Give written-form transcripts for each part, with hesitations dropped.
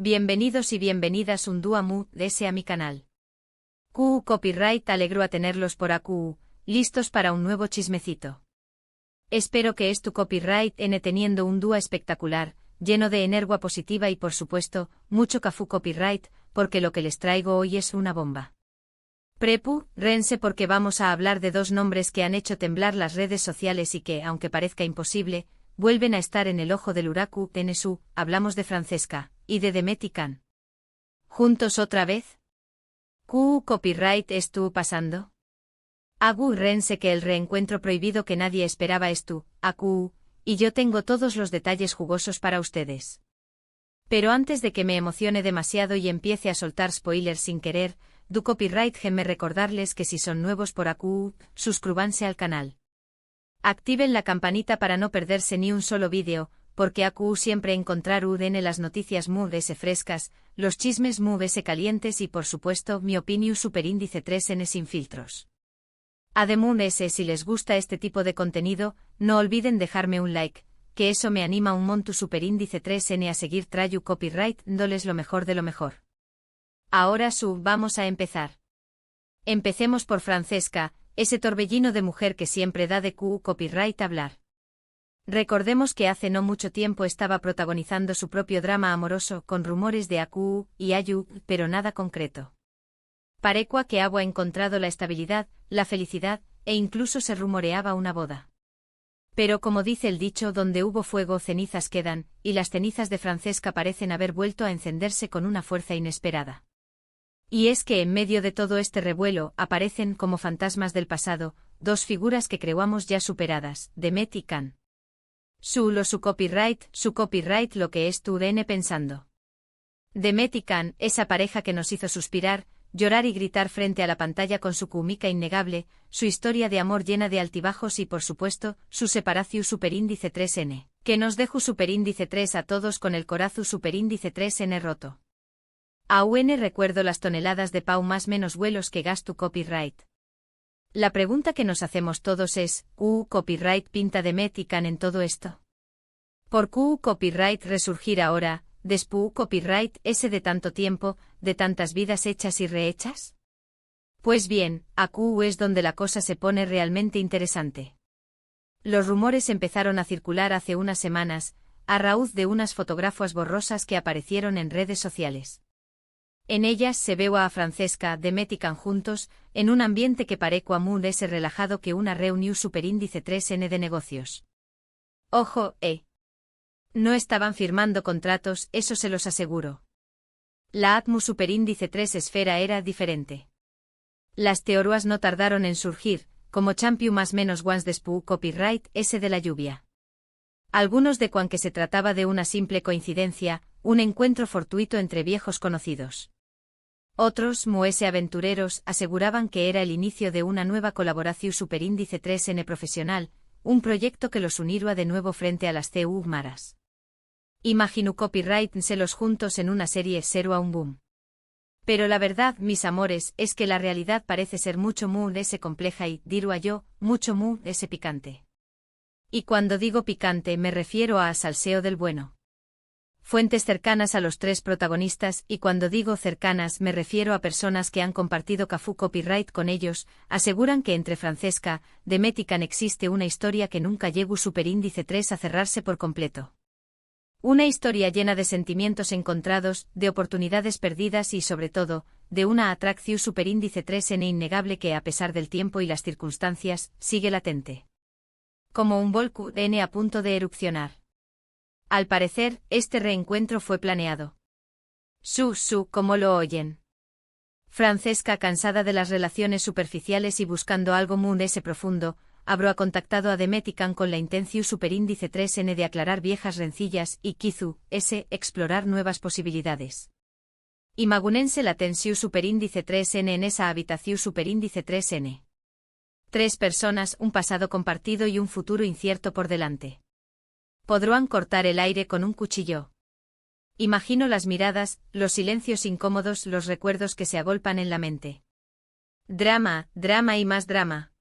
Bienvenidos y bienvenidas un día mu dese a mi canal. QU Copyright alegro a tenerlos por AQU, listos para un nuevo chismecito. Espero que tu copyright teniendo un dúa espectacular, lleno de energía positiva y por supuesto, mucho cafú copyright, porque lo que les traigo hoy es una bomba. Prepu, rense porque vamos a hablar de dos nombres que han hecho temblar las redes sociales y que, aunque parezca imposible, vuelven a estar en el ojo del huracán. Hablamos de Francesca y de Demet y Can. ¿Juntos otra vez? ¿QU Copyright estuvo pasando? Agu rense que el reencuentro prohibido que nadie esperaba AQU, y yo tengo todos los detalles jugosos para ustedes. Pero antes de que me emocione demasiado y empiece a soltar spoilers sin querer, du copyright me recordarles que si son nuevos por AQU, suscríbanse al canal. Activen la campanita para no perderse ni un solo vídeo, porque AQU siempre encontrar las noticias frescas, los chismes calientes y por supuesto mi opinión superíndice 3N sin filtros. Además si les gusta este tipo de contenido, no olviden dejarme un like, que eso me anima un monto superíndice 3N a seguir trayu copyright dándoles lo mejor de lo mejor. Ahora vamos a empezar. Empecemos por Francesca, ese torbellino de mujer que siempre da de QU Copyright hablar. Recordemos que hace no mucho tiempo estaba protagonizando su propio drama amoroso con rumores de AQU y Ayu, pero nada concreto. Parecua que Abu ha encontrado la estabilidad, la felicidad, e incluso se rumoreaba una boda. Pero como dice el dicho, donde hubo fuego cenizas quedan, y las cenizas de Francesca parecen haber vuelto a encenderse con una fuerza inesperada. Y es que en medio de todo este revuelo aparecen como fantasmas del pasado, dos figuras que creamos ya superadas, Demet y Can. Su copyright lo que es tu DN pensando. Demet y Can, esa pareja que nos hizo suspirar, llorar y gritar frente a la pantalla con su química innegable, su historia de amor llena de altibajos y por supuesto, su separación superíndice 3N, que nos dejo superíndice 3 a todos con el corazu superíndice 3N roto. Aún recuerdo las toneladas de pau más menos vuelos que gasto copyright. La pregunta que nos hacemos todos es, ¿QU Copyright pinta Demet y Can en todo esto? ¿Por QU Copyright resurgir ahora, después copyright ese de tanto tiempo, de tantas vidas hechas y rehechas? Pues bien, AQU es donde la cosa se pone realmente interesante. Los rumores empezaron a circular hace unas semanas, a raíz de unas fotografías borrosas que aparecieron en redes sociales. En ellas se ve a Francesca, Demet y Can juntos, en un ambiente que parecua muy ese relajado que una reunión superíndice 3N de negocios. Ojo, no estaban firmando contratos, eso se los aseguro. La ATMU superíndice 3 esfera era diferente. Las teorías no tardaron en surgir, como champion más menos once después copyright ese de la lluvia. Algunos de cuan que se trataba de una simple coincidencia, un encuentro fortuito entre viejos conocidos. Otros, muese aventureros, aseguraban que era el inicio de una nueva colaboración superíndice 3N profesional, un proyecto que los unirá de nuevo frente a las CU maras. Imagino copyright los juntos en una serie cero a un boom. Pero la verdad, mis amores, es que la realidad parece ser mucho muy ese compleja y, dirua yo, mucho muy ese picante. Y cuando digo picante me refiero a salseo del bueno. Fuentes cercanas a los tres protagonistas, y cuando digo cercanas me refiero a personas que han compartido cafú copyright con ellos, aseguran que entre Francesca, Demet y Can existe una historia que nunca llegó superíndice 3 a cerrarse por completo. Una historia llena de sentimientos encontrados, de oportunidades perdidas y sobre todo, de una atracción superíndice 3N innegable que a pesar del tiempo y las circunstancias, sigue latente. Como un volcán a punto de erupcionar. Al parecer, este reencuentro fue planeado. Como lo oyen. Francesca, cansada de las relaciones superficiales y buscando algo muy profundo, ha contactado a Demet y Can con la intención superíndice 3N de aclarar viejas rencillas y explorar nuevas posibilidades. Imagunense la tensión superíndice 3N en esa habitación superíndice 3N. Tres personas, un pasado compartido y un futuro incierto por delante. Podrán cortar el aire con un cuchillo. Imagino las miradas, los silencios incómodos, los recuerdos que se agolpan en la mente. Drama, drama y más drama.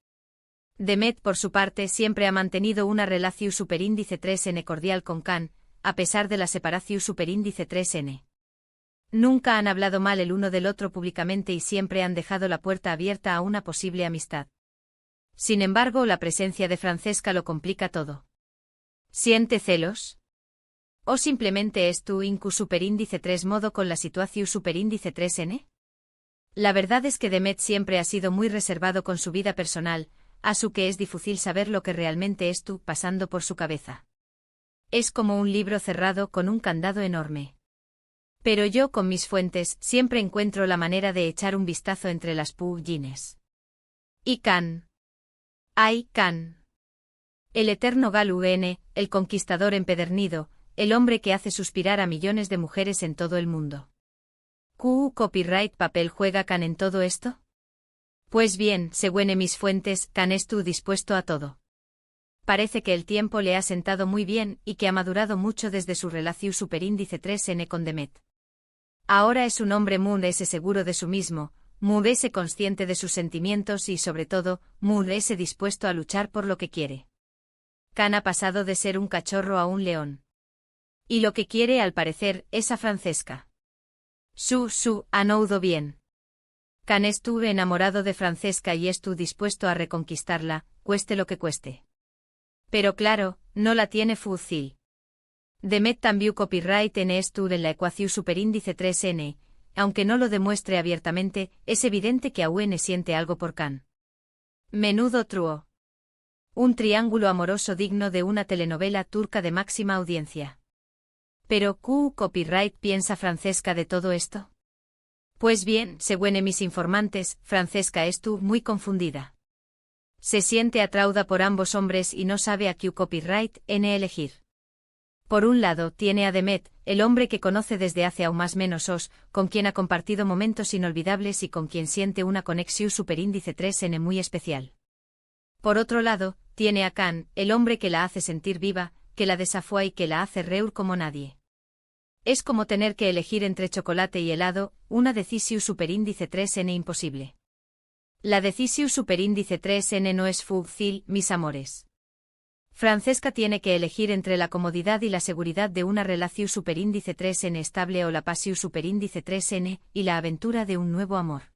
Demet, por su parte, siempre ha mantenido una relación superíndice 3N cordial con Can, a pesar de la separación superíndice 3N. Nunca han hablado mal el uno del otro públicamente y siempre han dejado la puerta abierta a una posible amistad. Sin embargo, la presencia de Francesca lo complica todo. ¿Siente celos? ¿O simplemente es tu incu superíndice 3 modo con la situación superíndice 3n? La verdad es que Demet siempre ha sido muy reservado con su vida personal, a su que es difícil saber lo que realmente es tú pasando por su cabeza. Es como un libro cerrado con un candado enorme. Pero yo con mis fuentes siempre encuentro la manera de echar un vistazo entre las páginas. Y Khan. Ay, Khan. El eterno Gal UN, el conquistador empedernido, el hombre que hace suspirar a millones de mujeres en todo el mundo. ¿Qué copyright papel juega Khan en todo esto? Pues bien, según mis fuentes, Khan estuvo dispuesto a todo. Parece que el tiempo le ha sentado muy bien y que ha madurado mucho desde su relación superíndice 3n con Demet. Ahora es un hombre muy seguro de sí mismo, muy consciente de sus sentimientos y sobre todo, muy dispuesto a luchar por lo que quiere. Khan ha pasado de ser un cachorro a un león. Y lo que quiere al parecer es a Francesca. Ha ido bien. Khan estuvo enamorado de Francesca y estuvo dispuesto a reconquistarla, cueste lo que cueste. Pero claro, no la tiene fácil. Demet también copyright en en la ecuación superíndice 3n, aunque no lo demuestre abiertamente, es evidente que aún siente algo por Khan. Menudo truo. Un triángulo amoroso digno de una telenovela turca de máxima audiencia. Pero ¿qué copyright piensa Francesca de todo esto? Pues bien, según mis informantes, Francesca estuvo muy confundida. Se siente atraída por ambos hombres y no sabe a qué copyright elegir. Por un lado, tiene a Demet, el hombre que conoce desde hace aún más menos con quien ha compartido momentos inolvidables y con quien siente una conexión superíndice 3n muy especial. Por otro lado, tiene a Khan, el hombre que la hace sentir viva, que la desafía y que la hace reír como nadie. Es como tener que elegir entre chocolate y helado, una decisión superíndice 3n imposible. La decisión superíndice 3n no es fácil, mis amores. Francesca tiene que elegir entre la comodidad y la seguridad de una relación superíndice 3n estable o la pasión superíndice 3n y la aventura de un nuevo amor.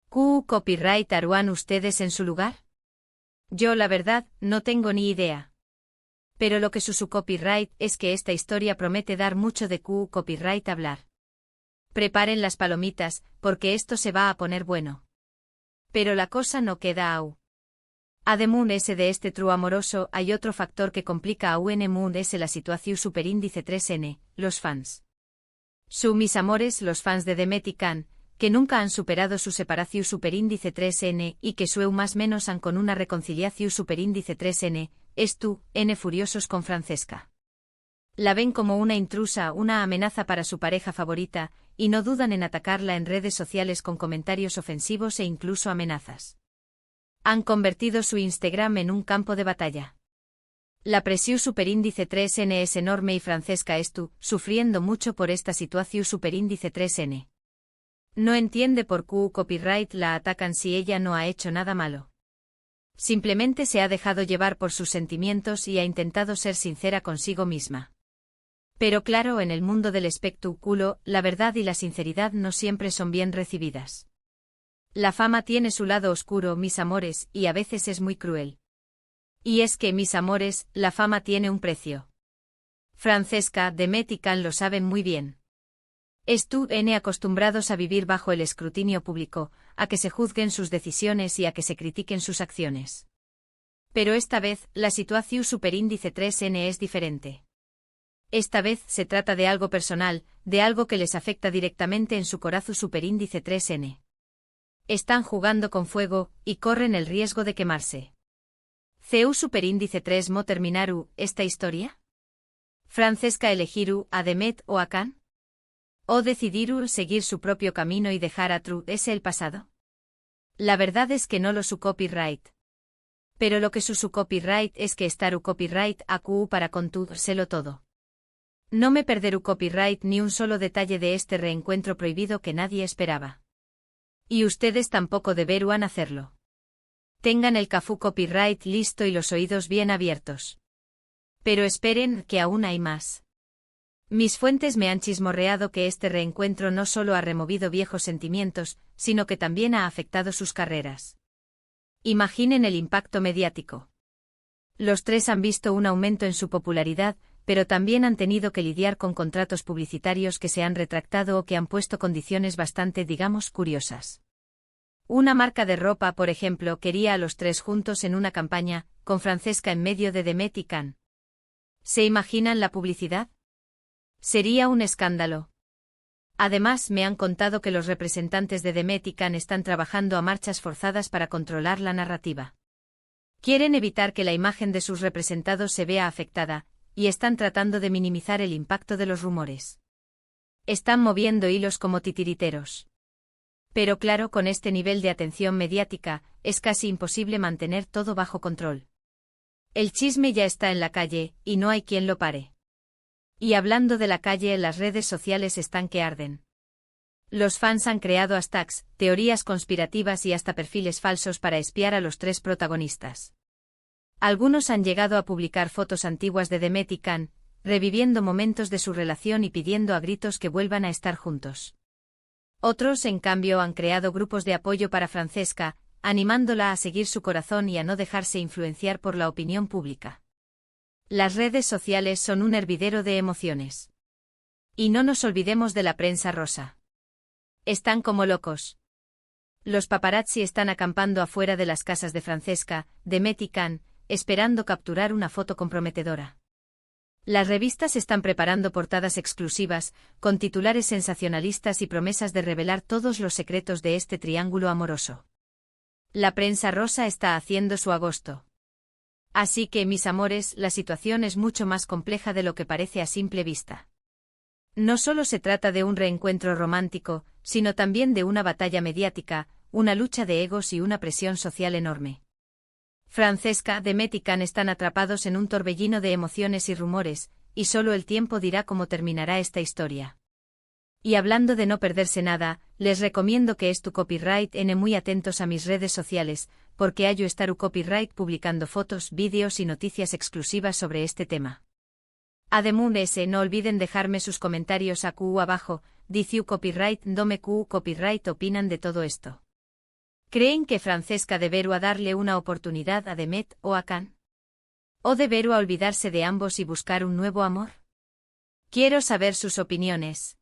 ¿Qué copyright harán ustedes en su lugar? Yo la verdad, no tengo ni idea. Pero lo que su copyright es que esta historia promete dar mucho de Q copyright hablar. Preparen las palomitas, porque esto se va a poner bueno. Pero la cosa no queda aún. Además de este truo amoroso, hay otro factor que complica aún es la situación superíndice 3n, los fans. Mis amores, los fans de Demet y Khan, que nunca han superado su separación superíndice 3n y que más menos han con una reconciliación superíndice 3n, furiosos con Francesca. La ven como una intrusa, una amenaza para su pareja favorita, y no dudan en atacarla en redes sociales con comentarios ofensivos e incluso amenazas. Han convertido su Instagram en un campo de batalla. La presión superíndice 3n es enorme y Francesca sufriendo mucho por esta situación superíndice 3n. No entiende por qué copyright la atacan si ella no ha hecho nada malo. Simplemente se ha dejado llevar por sus sentimientos y ha intentado ser sincera consigo misma. Pero claro, en el mundo del espectáculo, la verdad y la sinceridad no siempre son bien recibidas. La fama tiene su lado oscuro, mis amores, y a veces es muy cruel. Y es que, mis amores, la fama tiene un precio. Francesca, Demet y Khan lo saben muy bien. Están acostumbrados a vivir bajo el escrutinio público, a que se juzguen sus decisiones y a que se critiquen sus acciones. Pero esta vez, la situación superíndice 3n es diferente. Esta vez se trata de algo personal, de algo que les afecta directamente en su corazón superíndice 3n. Están jugando con fuego, y corren el riesgo de quemarse. ¿Ceu superíndice 3 mo terminaru esta historia? ¿Francesca elegiru a Demet o a Khan? ¿O decidiru seguir su propio camino y dejar a Tru ese el pasado? La verdad es que no lo su copyright. Pero lo que su copyright es que estaru copyright acu para contárselo todo. No me perderu copyright ni un solo detalle de este reencuentro prohibido que nadie esperaba. Y ustedes tampoco deberán hacerlo. Tengan el cafú copyright listo y los oídos bien abiertos. Pero esperen, que aún hay más. Mis fuentes me han chismorreado que este reencuentro no solo ha removido viejos sentimientos, sino que también ha afectado sus carreras. Imaginen el impacto mediático. Los tres han visto un aumento en su popularidad, pero también han tenido que lidiar con contratos publicitarios que se han retractado o que han puesto condiciones bastante, digamos, curiosas. Una marca de ropa, por ejemplo, quería a los tres juntos en una campaña, con Francesca en medio de Demet y Can. ¿Se imaginan la publicidad? Sería un escándalo. Además, me han contado que los representantes de Demet y Can están trabajando a marchas forzadas para controlar la narrativa. Quieren evitar que la imagen de sus representados se vea afectada, y están tratando de minimizar el impacto de los rumores. Están moviendo hilos como titiriteros. Pero claro, con este nivel de atención mediática, es casi imposible mantener todo bajo control. El chisme ya está en la calle, y no hay quien lo pare. Y hablando de la calle, las redes sociales están que arden. Los fans han creado hashtags, teorías conspirativas y hasta perfiles falsos para espiar a los tres protagonistas. Algunos han llegado a publicar fotos antiguas de Demet y Can, reviviendo momentos de su relación y pidiendo a gritos que vuelvan a estar juntos. Otros, en cambio, han creado grupos de apoyo para Francesca, animándola a seguir su corazón y a no dejarse influenciar por la opinión pública. Las redes sociales son un hervidero de emociones. Y no nos olvidemos de la prensa rosa. Están como locos. Los paparazzi están acampando afuera de las casas de Francesca, Demet y Can, esperando capturar una foto comprometedora. Las revistas están preparando portadas exclusivas, con titulares sensacionalistas y promesas de revelar todos los secretos de este triángulo amoroso. La prensa rosa está haciendo su agosto. Así que, mis amores, la situación es mucho más compleja de lo que parece a simple vista. No solo se trata de un reencuentro romántico, sino también de una batalla mediática, una lucha de egos y una presión social enorme. Francesca, Demet y Can están atrapados en un torbellino de emociones y rumores, y solo el tiempo dirá cómo terminará esta historia. Y hablando de no perderse nada, les recomiendo que es tu copyright en muy atentos a mis redes sociales, porque hallo estar copyright publicando fotos, vídeos y noticias exclusivas sobre este tema. Además, no olviden dejarme sus comentarios abajo, dice copyright dome copyright opinan de todo esto. ¿Creen que Francesca deberá darle una oportunidad a Demet o a Can? ¿O deberá olvidarse de ambos y buscar un nuevo amor? Quiero saber sus opiniones.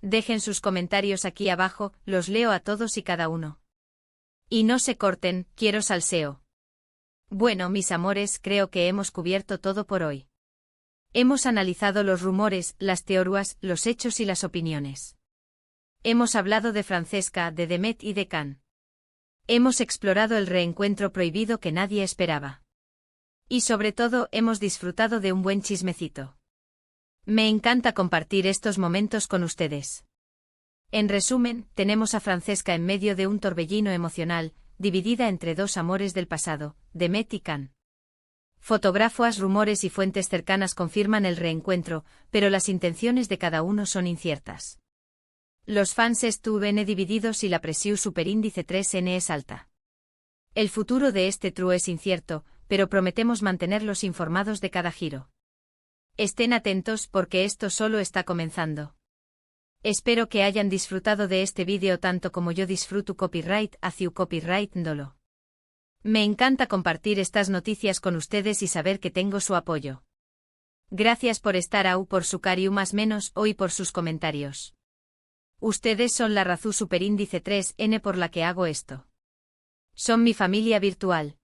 Dejen sus comentarios aquí abajo, los leo a todos y cada uno. Y no se corten, quiero salseo. Bueno, mis amores, creo que hemos cubierto todo por hoy. Hemos analizado los rumores, las teorías, los hechos y las opiniones. Hemos hablado de Francesca, de Demet y de Can. Hemos explorado el reencuentro prohibido que nadie esperaba. Y sobre todo, hemos disfrutado de un buen chismecito. Me encanta compartir estos momentos con ustedes. En resumen, tenemos a Francesca en medio de un torbellino emocional, dividida entre dos amores del pasado, Demet y Can. Fotógrafos, rumores y fuentes cercanas confirman el reencuentro, pero las intenciones de cada uno son inciertas. Los fans estuvieron divididos y la presión superíndice 3N es alta. El futuro de este trío es incierto, pero prometemos mantenerlos informados de cada giro. Estén atentos porque esto solo está comenzando. Espero que hayan disfrutado de este vídeo tanto como yo disfruto copyright hacia copyright dolo. Me encanta compartir estas noticias con ustedes y saber que tengo su apoyo. Gracias por estar por su cariño más menos hoy por sus comentarios. Ustedes son la razón superíndice 3N por la que hago esto. Son mi familia virtual.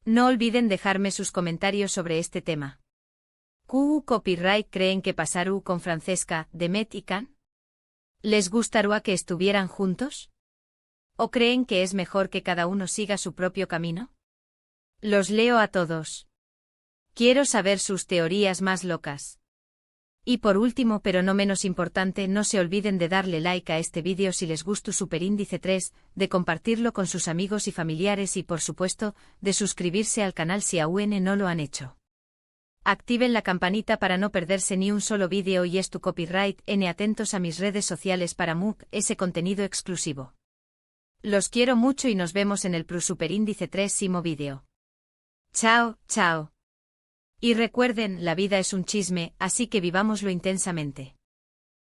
No olviden dejarme sus comentarios sobre este tema. Copyright creen que pasará con Francesca, Demet y Can? ¿Les gustaría que estuvieran juntos? ¿O creen que es mejor que cada uno siga su propio camino? Los leo a todos. Quiero saber sus teorías más locas. Y por último pero no menos importante, no se olviden de darle like a este vídeo si les gustó superíndice 3, de compartirlo con sus amigos y familiares y por supuesto, de suscribirse al canal si aún no lo han hecho. Activen la campanita para no perderse ni un solo vídeo y es tu copyright atentos a mis redes sociales para ese contenido exclusivo. Los quiero mucho y nos vemos en el superíndice 3 vídeo. Chao, chao. Y recuerden, la vida es un chisme, así que vivámoslo intensamente.